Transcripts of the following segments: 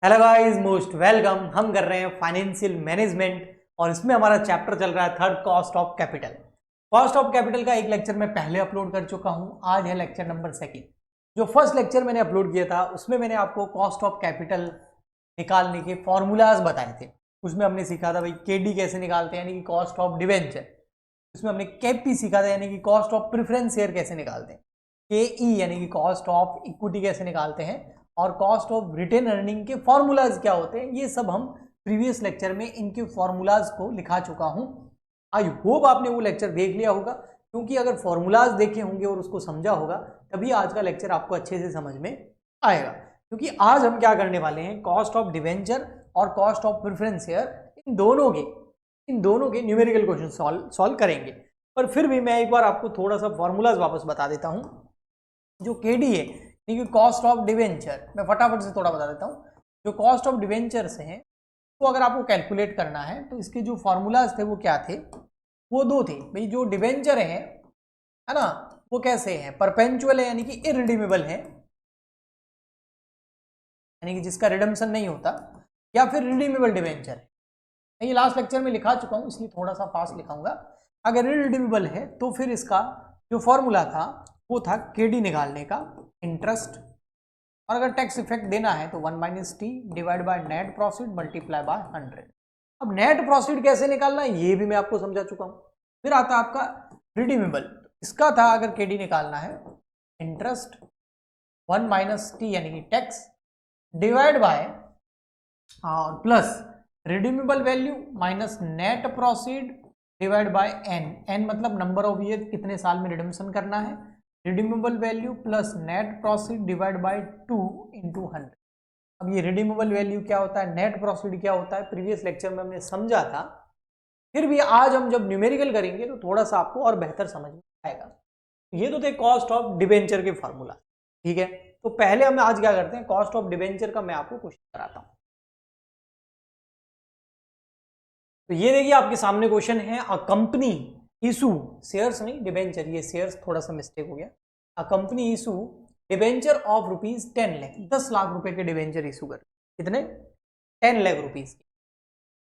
Hello guys, most welcome. हम कर रहे हैं फाइनेंशियल मैनेजमेंट और इसमें हमारा चैप्टर चल रहा है third, cost of capital. Cost of capital का एक लेक्चर मैं पहले अपलोड कर चुका हूं। आज है लेक्चर नंबर सेकंड। जो फर्स्ट लेक्चर मैंने अपलोड किया था उसमें मैंने आपको कॉस्ट ऑफ कैपिटल निकालने के फॉर्मूलाज बताए थे। उसमें हमने सीखा था भाई केडी कैसे निकालते हैं, यानी कि कॉस्ट ऑफ डिवेंचर। उसमें हमने केपी सीखा था, यानी कि कॉस्ट ऑफ प्रेफरेंस शेयर कैसे निकालते हैं। के यानी कि कॉस्ट ऑफ इक्विटी कैसे निकालते हैं, और कॉस्ट ऑफ रिटेन अर्निंग के फॉर्मूलाज क्या होते हैं, ये सब हम प्रीवियस लेक्चर में इनके फॉर्मूलाज को लिखा चुका हूं। आई होप आपने वो लेक्चर देख लिया होगा, क्योंकि अगर फॉर्मूलाज देखे होंगे और उसको समझा होगा तभी आज का लेक्चर आपको अच्छे से समझ में आएगा। क्योंकि आज हम क्या करने वाले हैं, कॉस्ट ऑफ डिवेंचर और cost of preference share in दोनों के न्यूमेरिकल क्वेश्चन सॉल्व करेंगे। पर फिर भी मैं एक बार आपको थोड़ा सा फॉर्मूलाज वापस बता देता हूं। जो केडी है, यानी कि कॉस्ट ऑफ डिवेंचर, मैं फटाफट से थोड़ा बता देता हूं। जो कॉस्ट ऑफ डिवेंचर से हैं, तो अगर आपको कैलकुलेट करना है तो इसके जो फॉर्मूलाज थे वो क्या थे, वो दो थे भाई। जो डिवेंचर है ना, वो कैसे है, परपेंचुअल है यानी कि इरिडीमेबल है, यानी कि जिसका रिडम्शन नहीं होता, या फिर रिडीमेबल डिवेंचर है। मैं ये लास्ट लेक्चर में लिखा चुका हूं, इसलिए थोड़ा सा फास्ट लिखाऊंगा। अगर रिडीमेबल है तो फिर इसका जो फॉर्मूला था वो था केडी निकालने का, इंटरेस्ट। और अगर टैक्स इफेक्ट देना है तो 1 minus T divide by net profit multiply by 100। अब नेट प्रॉफिट कैसे निकालना है ये भी मैं आपको समझा चुका हूं। फिर आता है आपका रिडीमेबल। इसका था अगर केडी निकालना है, इंटरेस्ट 1 माइनस टी यानी कि टैक्स डिवाइड बाय और plus redeemable value minus net profit divide by N. N मतलब नंबर ऑफ ईयर, कितने साल में रिडम्शन करना है। Redeemable value plus net profit divide by 2 into 100। अब ये रिडीमेबल वैल्यू क्या होता है, नेट प्रॉफिट क्या होता है, प्रीवियस लेक्चर में हमने समझा था। फिर भी आज हम जब न्यूमेरिकल करेंगे तो थोड़ा सा आपको और बेहतर समझ में आएगा। ये तो थे कॉस्ट ऑफ डिवेंचर के फॉर्मूला, ठीक है। तो पहले हम आज क्या करते हैं, कॉस्ट ऑफ डिवेंचर का मैं आपको क्वेश्चन कराता हूं। तो ये देखिए आपके सामने क्वेश्चन है, अ कंपनी इशू शेयर्स, नहीं डिवेंचर, ये शेयर्स थोड़ा सा मिस्टेक हो गया। A company issue debenture of ₹10 lakh, 10 lakh रुपए के डिवेंचर इशू कर, कितने, 10 लाख रुपीज।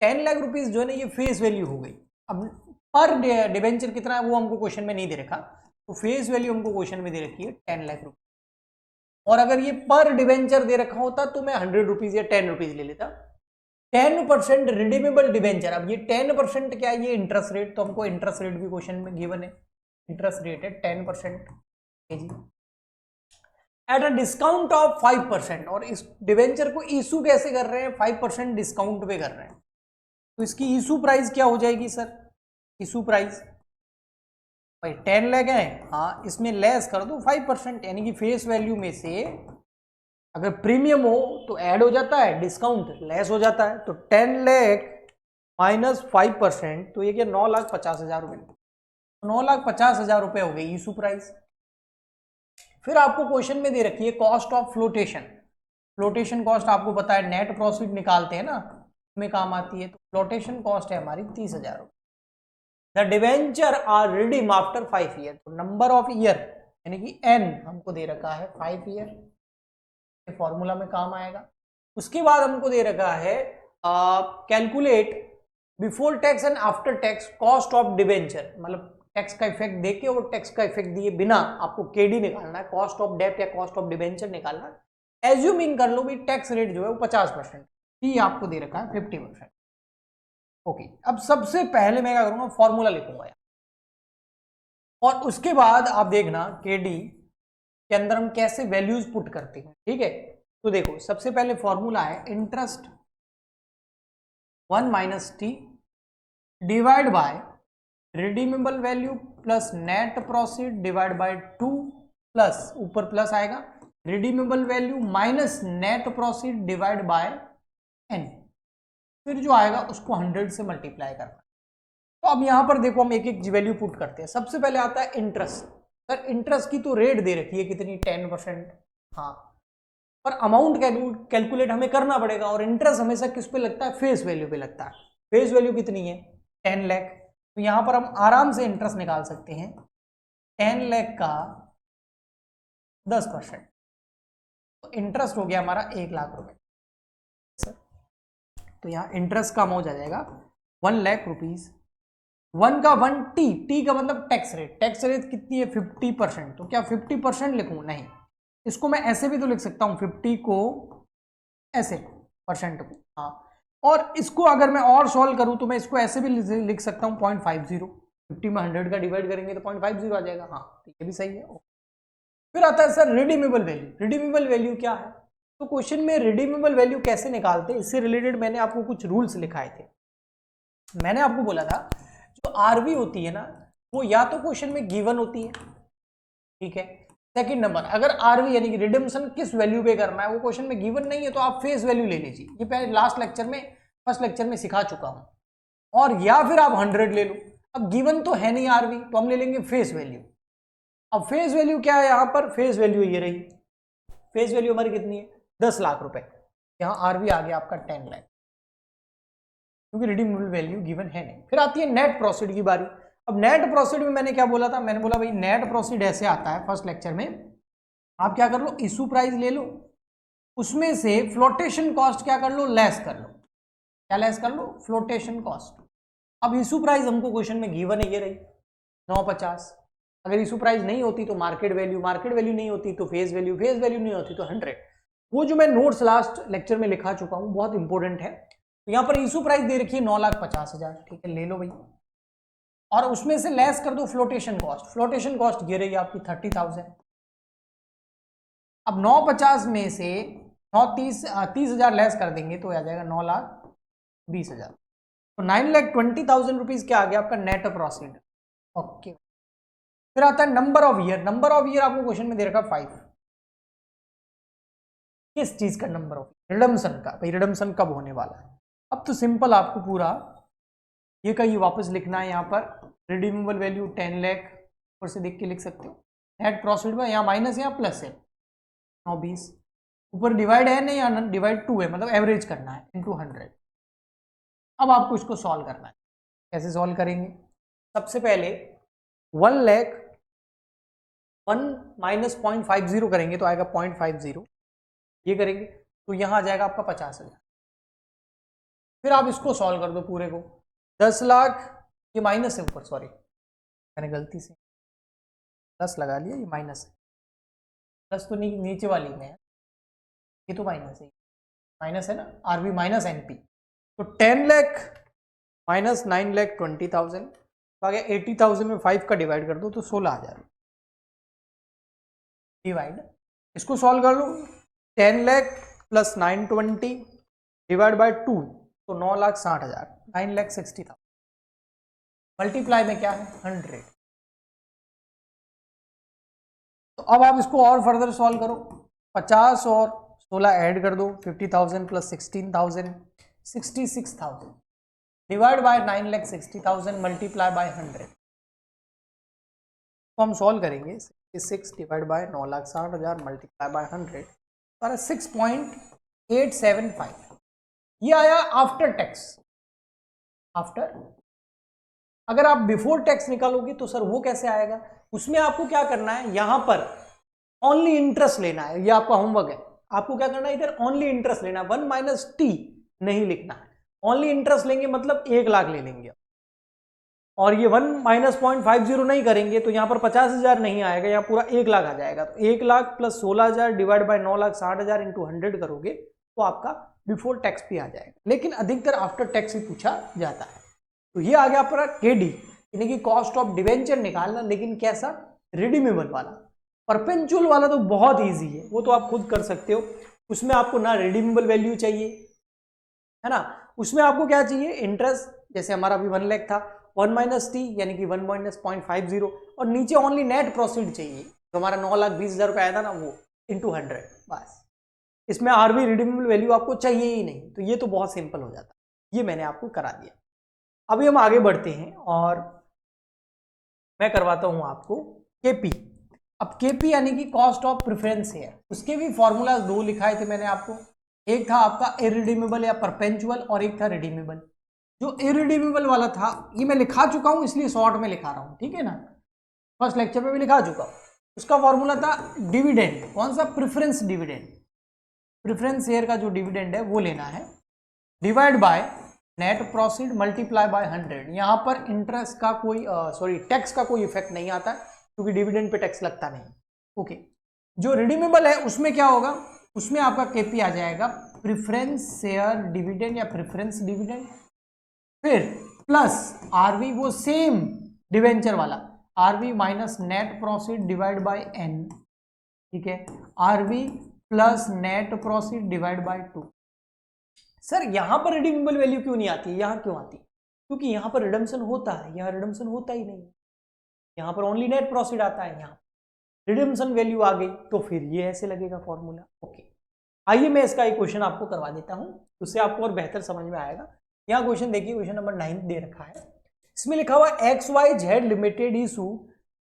10 लाख रुपीज जो है ना, ये फेस वैल्यू हो गई। अब पर डिवेंचर कितना है वो हमको क्वेश्चन में नहीं दे रखा, तो फेस वैल्यू हमको क्वेश्चन में दे रखी है 10 लाख रुपीज। और अगर ये पर डिवेंचर दे रखा होता तो मैं 100 रुपीज या 10 रुपीज ले लेता। 10% रिडीमेबल डिवेंचर। अब ये 10% क्या है, ये इंटरेस्ट रेट, तो हमको इंटरेस्ट रेट भी क्वेश्चन में गिवन है। इंटरेस्ट रेट है 10% एट अ डिस्काउंट ऑफ 5%। और इस डिवेंचर को इशू कैसे कर रहे हैं, 5% डिस्काउंट पे कर रहे हैं। तो इसकी इशू प्राइस क्या हो जाएगी सर, इशू प्राइस भाई 10 लाख है, हाँ इसमें लेस कर दो 5%, यानी कि फेस वैल्यू में से अगर प्रीमियम हो तो ऐड हो जाता है, डिस्काउंट लेस हो जाता है। तो 10 लाख माइनस 5%, तो ये क्या 9,50,000 रुपए। 9,50,000 रुपए हो गई इशू प्राइस। फिर आपको क्वेश्चन में दे रखी है cost of flotation. Flotation cost आपको पता है नेट प्रॉफिट निकालते हैं ना, में काम आती है। तो फ्लोटेशन कॉस्ट है हमारी 30,000 रुपए। The debenture are redeem after 5 year. तो नंबर ऑफ ईयर यानी कि एन हमको दे रखा है 5 ईयर, फॉर्मूला में काम आएगा। उसके बाद हमको दे रखा है calculate before tax and after tax cost of debenture, मतलब टैक्स का इफेक्ट देके और टैक्स का इफेक्ट दिए बिना आपको केडी निकालना है, कॉस्ट ऑफ डेट या कॉस्ट ऑफ डिवेंचर निकालना है। एज्यूमिंग कर लो भी टैक्स रेट जो है वो 50%, ये आपको दे रखा है 50%। ओके, अब सबसे पहले मैं क्या करूंगा, फॉर्मूला लिखूंगा यार, और उसके बाद आप देखना केडी के अंदर हम कैसे वैल्यूज पुट करते हैं, ठीक है। तो देखो सबसे पहले फॉर्मूला है interest 1 minus T divide by redeemable value plus net profit divide by 2 plus ऊपर प्लस आएगा redeemable value minus net profit divide by N. फिर जो आएगा उसको 100 से मल्टीप्लाई करना। तो अब यहां पर देखो हम एक एक वैल्यू पुट करते हैं। सबसे पहले आता है इंटरेस्ट। सर इंटरेस्ट की तो रेट दे रखी है कितनी, 10%, हाँ, पर अमाउंट कैलकुलेट हमें करना पड़ेगा। और इंटरेस्ट हमेशा किस पे लगता है, फेस वैल्यू पे लगता है। फेस वैल्यू कितनी है, 10 लाख। तो यहां पर हम आराम से इंटरेस्ट निकाल सकते हैं 10 लाख का 10%, तो इंटरेस्ट हो गया हमारा 1 लाख रुपए। तो यहाँ इंटरेस्ट का अमाउंट आ जाएगा 1 लाख रुपीज। 1 का 1 टी का मतलब टैक्स रेट कितनी है 50%। तो क्या 50% लिखूं? नहीं, इसको मैं ऐसे भी तो लिख सकता हूँ 50 को ऐसे परसेंट को, हाँ। और इसको अगर मैं और सॉल्व करूं तो मैं इसको ऐसे भी लिख सकता हूँ 0.50। 50 में 100 का डिवाइड करेंगे तो 0.50 आ जाएगा, हाँ ये भी सही है। फिर आता है sir redeemable value. Redeemable value क्या है? तो क्वेश्चन में रिडीमेबल वैल्यू कैसे निकालते हैं, इससे रिलेटेड मैंने आपको कुछ रूल्स लिखाए थे। मैंने आपको बोला था जो आरवी होती है ना, वो या तो क्वेश्चन में गिवन होती है, ठीक है। सेकंड नंबर, अगर आरवी यानी कि रिडम्पशन किस वैल्यू पे करना है वो क्वेश्चन में गिवन नहीं है तो आप फेस वैल्यू ले लीजिए, ये पहले लास्ट लेक्चर में फर्स्ट लेक्चर में सिखा चुका हूं। और या फिर आप 100 ले लो। अब गिवन तो है नहीं आरवी, तो हम ले लेंगे फेस वैल्यू। अब फेस वैल्यू क्या है? यहां पर फेस वैल्यू ये रही। फेस वैल्यू हमारी कितनी है? 10 लाख रुपए। यहां आरवी आ गया आपका 10 लाख, क्योंकि रिडीमेबल वैल्यू गिवन है नहीं। फिर आती है नेट प्रोसीड की बारी। अब नेट प्रोसीड में मैंने क्या बोला था? मैंने बोला भाई नेट प्रोसीड ऐसे आता है फर्स्ट लेक्चर में, आप क्या कर लो, इशू प्राइस ले लो, उसमें से फ्लोटेशन कॉस्ट क्या कर लो, लेस कर लो। क्या लेस कर लो? Flotation cost. अब इशू प्राइस हमको क्वेश्चन में गिवन है, ये रही 950। अगर इशू प्राइस नहीं होती तो मार्केट वैल्यू नहीं होती तो फेस वैल्यू नहीं होती तो 100। वो जो मैं नोट्स लास्ट लेक्चर में लिखा चुका हूं बहुत इंपॉर्टेंट है। तो यहाँ पर इशू प्राइस दे रखी है 9,50,000, ठीक है, ले लो भाई। और उसमें से लेस कर दो फ्लोटेशन कॉस्ट। फ्लोटेशन कॉस्ट ये रही आपकी 30,000। अब 950 में से 30,000 लेस कर देंगे तो आ जाएगा 9,20,000। तो 9,20,000 रुपीज क्या आ गया आपका नेट प्रोसीड। ओके। फिर आता है number of year. Number of year आपको क्वेश्चन में दे रखा 5। किस चीज का नंबर ऑफ? रिडम्पशन का। भाई रिडम्पशन कब होने वाला है? अब तो सिंपल आपको पूरा ये कहीं वापस लिखना है। यहाँ पर रिडीमेबल वैल्यू 10 लाख ऊपर से देख के लिख सकते हो। नेट प्रॉफिट में यहाँ माइनस है या प्लस है? 920। ऊपर डिवाइड है नहीं, या डिवाइड 2 है, मतलब एवरेज करना है इनटू 100। अब आपको इसको सॉल्व करना है। कैसे सॉल्व करेंगे? सबसे पहले 1 लाख 1 माइनस 0.50 करेंगे तो आएगा 0.50। ये करेंगे तो यहाँ आ जाएगा आपका 50,000। फिर आप इसको सॉल्व कर दो पूरे को। 10 लाख, ये माइनस है ऊपर, सॉरी मैंने गलती से 10 लगा लिया, ये माइनस है। प्लस तो नीचे वाली में है, ये तो माइनस है, माइनस है ना, आरबी माइनस एनपी। तो 10 लाख माइनस 9,20,000 तो आ गया 80,000 में 5 का डिवाइड कर दो तो 16,000 डिवाइड। इसको सॉल्व कर लो। 10 लाख प्लस 920 डिवाइड बाय 2 तो 9,60,000, 9,60,000। मल्टीप्लाई में क्या है? 100। तो अब आप इसको और फर्दर सॉल्व करो। 50 और 16 ऐड कर दो, 50,000 plus 16,000, 66,000 divide by 9,60,000 multiply by 100। तो हम सॉल्व करेंगे 66 डिवाइड बाय 9,60,000 मल्टीप्लाई बाय 100 तो 6.875। ये आया आफ्टर टैक्स। आफ्टर, अगर आप बिफोर टैक्स निकालोगे तो सर वो कैसे आएगा? उसमें आपको क्या करना है, यहां पर ओनली इंटरेस्ट लेना है। ये आपका होमवर्क है। आपको क्या करना है, इधर ओनली इंटरेस्ट लेना है, 1 माइनस टी नहीं लिखना है। ओनली इंटरेस्ट लेंगे मतलब 1 लाख ले लेंगे। और ये 1 माइनस 0.50 नहीं करेंगे तो यहां पर 50,000 नहीं आएगा, यहां पूरा 1 लाख आ जाएगा। तो 1 lakh plus 16,000 divide by 9,60,000 into 100 करोगे तो आपका बिफोर टैक्स भी आ जाएगा। लेकिन अधिकतर आफ्टर टैक्स ही पूछा जाता है। तो ये आ गया आपका केडी, यानी कि कॉस्ट ऑफ डिवेंचर निकालना, लेकिन कैसा? रिडीमेबल वाला। परपेंचुअल वाला तो बहुत इजी है, वो तो आप खुद कर सकते हो। उसमें आपको ना रिडीमेबल वैल्यू चाहिए, है ना, उसमें आपको क्या चाहिए? इंटरेस्ट। जैसे हमारा अभी 1 लाख था, 1 माइनस टी यानी कि 1 माइनस 0.50, और नीचे ओनली नेट प्रोसीड चाहिए, तो हमारा 9,20,000 रुपये आया था ना, वो इंटू 100 बस। इसमें आरबी रिडीमेबल वैल्यू आपको चाहिए ही नहीं, तो ये तो बहुत सिंपल हो जाता है। ये मैंने आपको करा दिया। अभी हम आगे बढ़ते हैं और मैं करवाता हूं आपको केपी। अब केपी यानी कि कॉस्ट ऑफ प्रेफरेंस शेयर, उसके भी फॉर्मूला 2 लिखाए थे मैंने आपको। एक था आपका इरिडीमेबल या परपेंचुअल, और एक था रिडीमेबल। जो इरिडीमेबल वाला था ये मैं लिखा चुका हूं, इसलिए शॉर्ट में लिखा रहा हूं, ठीक है ना, फर्स्ट लेक्चर में भी लिखा चुका हूं। उसका फॉर्मूला था डिविडेंड। कौन सा? Preference dividend. प्रेफरेंस शेयर का जो डिविडेंड है वो लेना है। Divide by net profit multiply by 100। यहाँ पर इंटरेस्ट का कोई टैक्स का कोई इफेक्ट नहीं आता क्योंकि डिविडेंड पे टैक्स लगता नहीं। ओके, जो रिडीमेबल है उसमें क्या होगा, उसमें आपका केपी आ जाएगा प्रेफरेंस शेयर डिविडेंड या प्रेफरेंस डिविडेंड, फिर प्लस आरवी वो सेम डिवेंचर वाला RV minus net profit divide by N, ठीक है, RV plus net profit divide by 2। Sir यहां पर रिडीमेबल वैल्यू क्यों नहीं आती है, यहां क्यों आती है? क्योंकि यहां पर रिडम्पशन होता है, यहां रिडम्पशन होता ही नहीं है, यहां पर ओनली नेट प्रॉफिट आता है, यहां रिडम्पशन वैल्यू आ गई तो फिर ये ऐसे लगेगा फॉर्मूला। ओके, आइए मैं इसका एक क्वेश्चन आपको करवा देता हूं, उससे आपको और बेहतर समझ में आएगा। यहाँ क्वेश्चन देखिए, क्वेश्चन नंबर 9 दे रखा है, इसमें लिखा हुआ XYZ limited issue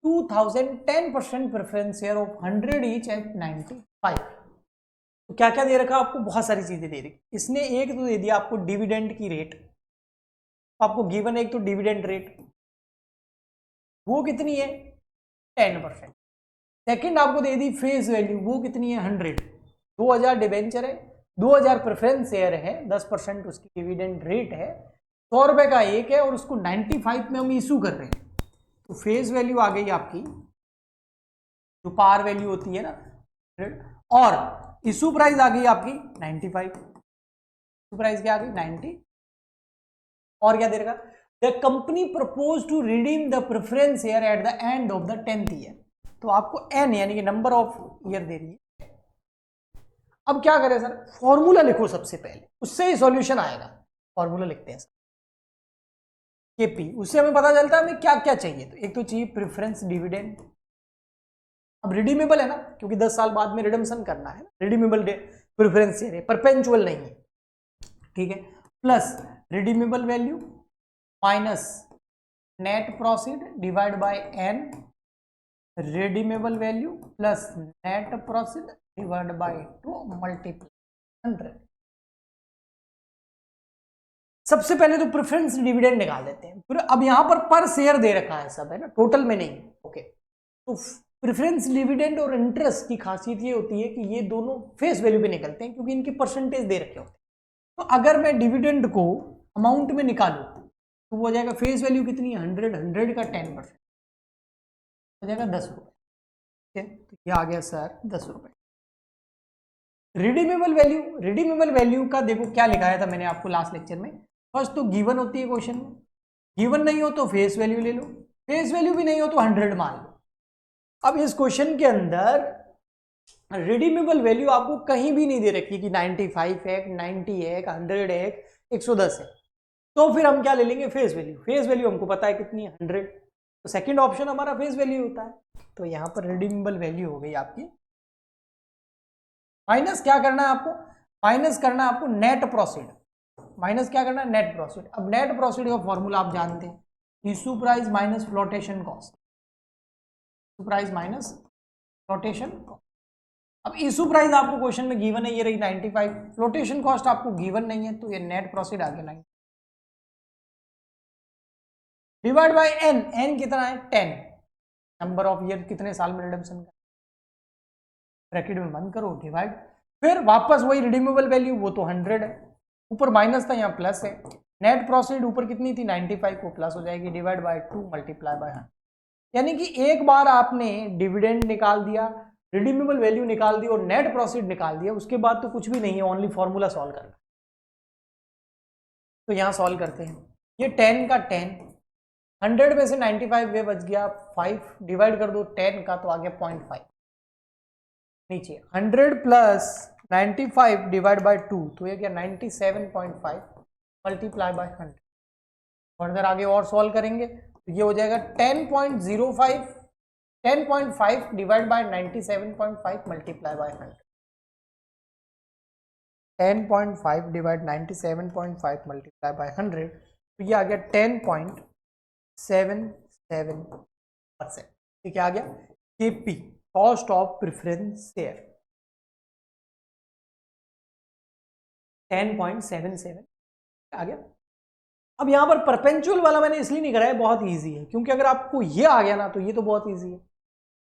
2010% preference share of 100 each eight 95। तो क्या क्या दे रखा है आपको, बहुत सारी चीजें दे रखी। इसने एक तो दे दिया आपको डिविडेंड की रेट, आपको गिवन एक तो डिविडेंड रेट वो कितनी है 10%। सेकंड आपको दे दी फेस वैल्यू, वो कितनी है 100, 2000 डिवेंचर है, 2000 प्रेफरेंस शेयर है, 10% उसकी डिविडेंड रेट है, 100 रुपए का एक है और उसको 95 में हम इशू कर रहे हैं। तो फेस वैल्यू आ गई आपकी जो पार वैल्यू होती है ना 100, और इशू प्राइस आ गई आपकी 95। इशू प्राइस क्या आ गई 90, और क्या दे रखा, the company propose to redeem the preference share at the end of the 10th year. तो आपको एन यानी कि नंबर ऑफ ईयर दे रही है। अब क्या करें सर, फॉर्मूला लिखो सबसे पहले, उससे ही सॉल्यूशन आएगा। फॉर्मूला लिखते हैं सर, केपी, उससे हमें पता चलता है हमें क्या क्या चाहिए। तो एक तो चाहिए प्रेफरेंस डिविडेंड, अब रिडीमेबल है ना, क्योंकि 10 साल बाद में रिडम्पशन करना है, रिडीमेबल प्रेफरेंस शेयर है, परपेंचुअल नहीं है, ठीक है, plus redeemable value minus net profit divide by N, redeemable value plus net profit divide by 2 multiply 100। सबसे पहले तो प्रेफरेंस डिविडेंड निकाल देते हैं, फिर अब यहां पर शेयर दे रखा है सब, है ना, टोटल में नहीं। ओके, तो प्रेफरेंस डिविडेंड और इंटरेस्ट की खासियत ये होती है कि ये दोनों फेस वैल्यू पे निकलते हैं क्योंकि इनके परसेंटेज दे रखे होते हैं। तो अगर मैं डिविडेंड को अमाउंट में निकालूं तो वो हो जाएगा फेस वैल्यू कितनी है 100, 100 का 10% हो जाएगा 10 रुपए, ठीक है, तो ये आ गया सर 10 रुपए। रिडीमेबल वैल्यू, रिडीमेबल वैल्यू का देखो क्या लिखाया था मैंने आपको लास्ट लेक्चर में, फर्स्ट तो गिवन होती है क्वेश्चन में, गिवन नहीं हो तो फेस वैल्यू ले लो, फेस वैल्यू भी नहीं हो तो 100 मान लो। अब इस क्वेश्चन के अंदर रिडीमेबल वैल्यू आपको कहीं भी नहीं दे रखी कि 95 है, 90 है, 100 है, 110 है, तो फिर हम क्या ले लेंगे फेस वैल्यू। फेस वैल्यू हमको पता है कितनी है 100, तो सेकंड ऑप्शन हमारा फेस वैल्यू होता है। तो यहां पर रिडीमेबल वैल्यू हो गई आपकी, माइनस क्या करना है आपको, माइनस करना है आपको नेट प्रॉफिट, माइनस क्या करना है नेट प्रॉफिट। अब नेट प्रॉफिट का फॉर्मूला आप जानते हैं, issue price minus flotation cost, issue price minus flotation cost. अब इशू प्राइस आपको क्वेश्चन में गिवन है, ये रही 95, फ्लोटेशन कॉस्ट आपको गिवन नहीं है, तो ये नेट प्रॉफिट आ गया 90 डिवाइड बाय एन, एन कितना है 10, नंबर ऑफ ईयर कितने साल में रिडम्पशन का, ब्रैकेट में बंद करो डिवाइड, फिर वापस वही रिडीमेबल वैल्यू, वो तो 100 है, ऊपर माइनस था यहाँ प्लस है, नेट प्रॉफिट ऊपर कितनी थी 95 को प्लस हो जाएगी डिवाइड बाय 2 मल्टीप्लाई बाय 100। यानी कि एक बार आपने डिविडेंड निकाल दिया, रिडीमेबल वैल्यू निकाल दी और नेट प्रॉफिट निकाल दिया, उसके बाद तो कुछ भी नहीं है, ओनली फॉर्मूला सॉल्व करना। तो यहां सॉल्व करते हैं, ये 10 का 10, 100 में से 95 वे बच गया 5, डिवाइड कर दो 10 का तो आ गया 0.5, नीचे 100 प्लस 95 डिवाइड बाय 2 तो ये क्या 97.5 मल्टीप्लाई बाय 100। फर्दर आगे और सॉल्व करेंगे तो ये हो जाएगा 10.05, 10.5 divide by 97.5 multiply by 100, 10.5 divide 97.5 multiply by 100, तो ये आ गया 10.77%। ये क्या आ गया KP, cost of preference share 10.77 आ गया। अब यहां पर परपेंचुअल वाला मैंने इसलिए नहीं कराया, बहुत इजी है, क्योंकि अगर आपको ये आ गया ना तो ये तो बहुत इजी है,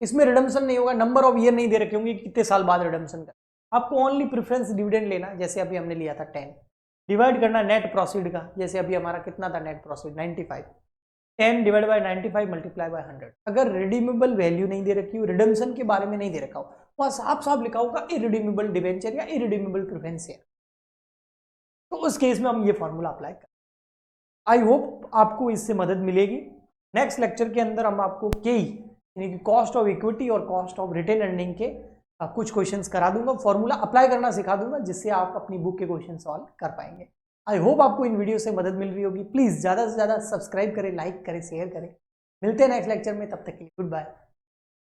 इसमें रिडम्पशन नहीं होगा, नंबर ऑफ ईयर नहीं दे रखे होंगे कितने साल बाद रिडम्पशन का, आपको ओनली प्रेफरेंस डिविडेंड लेना, जैसे अभी हमने लिया था 10, डिवाइड करना नेट प्रोसीड का, जैसे अभी हमारा कितना था net proceed 95, 10 divide by 95 multiply by 100। अगर रिडीमेबल वैल्यू नहीं दे रखी हो, रिडम्पशन के बारे में नहीं दे रखा हो, वहां साफ साफ लिखा होगा इरिडीमेबल डिवेंचर या इरिडीमेबल प्रेफरेंस शेयर, तो उस केस में हम ये फॉर्मूला अप्लाई करें। आई होप आपको इससे मदद मिलेगी। नेक्स्ट लेक्चर के अंदर हम आपको केई यानी कि कॉस्ट ऑफ इक्विटी और कॉस्ट ऑफ रिटेन अर्निंग के कुछ क्वेश्चंस करा दूंगा, फॉर्मूला अप्लाई करना सिखा दूंगा, जिससे आप अपनी बुक के क्वेश्चन सॉल्व कर पाएंगे। आई होप आपको इन वीडियो से मदद मिल रही होगी। प्लीज ज्यादा से ज्यादा सब्सक्राइब करें, लाइक करें, शेयर करें। मिलते हैं नेक्स्ट लेक्चर में, तब तक के लिए गुड बाय।